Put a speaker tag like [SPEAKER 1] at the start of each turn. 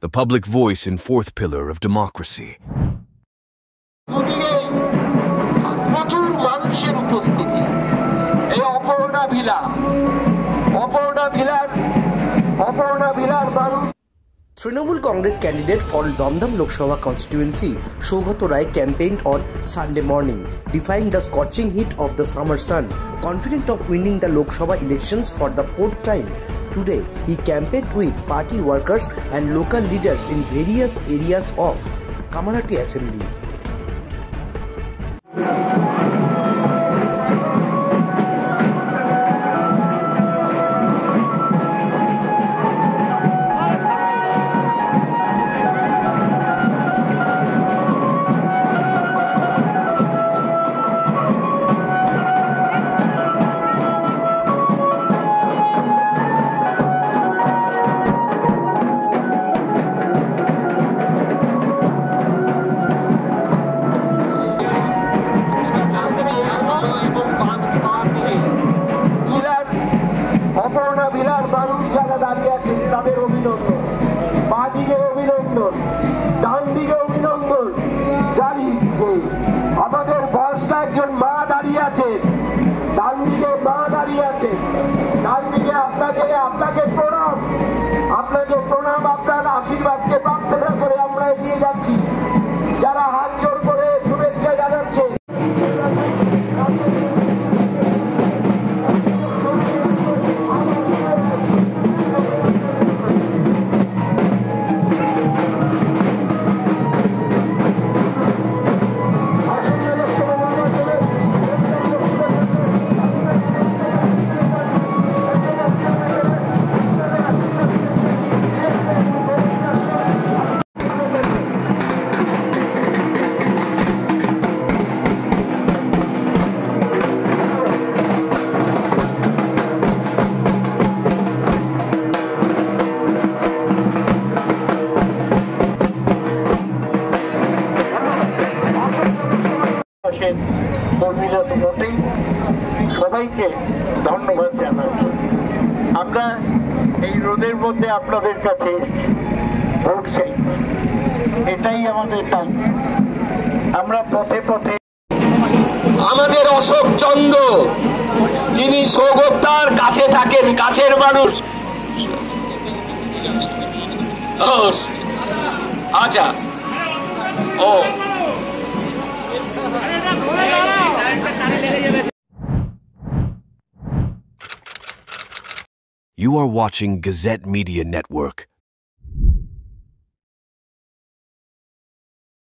[SPEAKER 1] the public voice and fourth pillar of democracy.
[SPEAKER 2] প্রচুর মানুষের উপস্থিতি এই অপর্ণা ভিলার মানুষ।
[SPEAKER 3] Trinamool Congress candidate for Damdam Lok Sabha constituency, Shogato Rai, campaigned on Sunday morning, defying the scorching heat of the summer sun. Confident of winning the Lok Sabha elections for the fourth time, today he campaigned with party workers and local leaders in various areas of Kamarhati Assembly. আমাদের বর্ষা একজন মা দাঁড়িয়ে আছে, ডান দিকে মা দাঁড়িয়ে আছে, ডান দিকে আপনাকে প্রণাম, আপনার আশীর্বাদকে প্রার্থনা করে আমরা এগিয়ে যাচ্ছি। যারা হাত জোর করে শুভেচ্ছা জানাচ্ছে, সবাইকে ধন্যবাদ জানাচ্ছি। আমরা এই রোদের মধ্যে আপনাদের কাছে ভোট চাই, এটাই আমাদের টাইম। আমরা পথে পথে আমাদের অশোক চন্দ্র, যিনি সৌগত্যার কাছে থাকেন, কাছের মানুষ। আচ্ছা, ও
[SPEAKER 1] You are watching Gazette Media Network.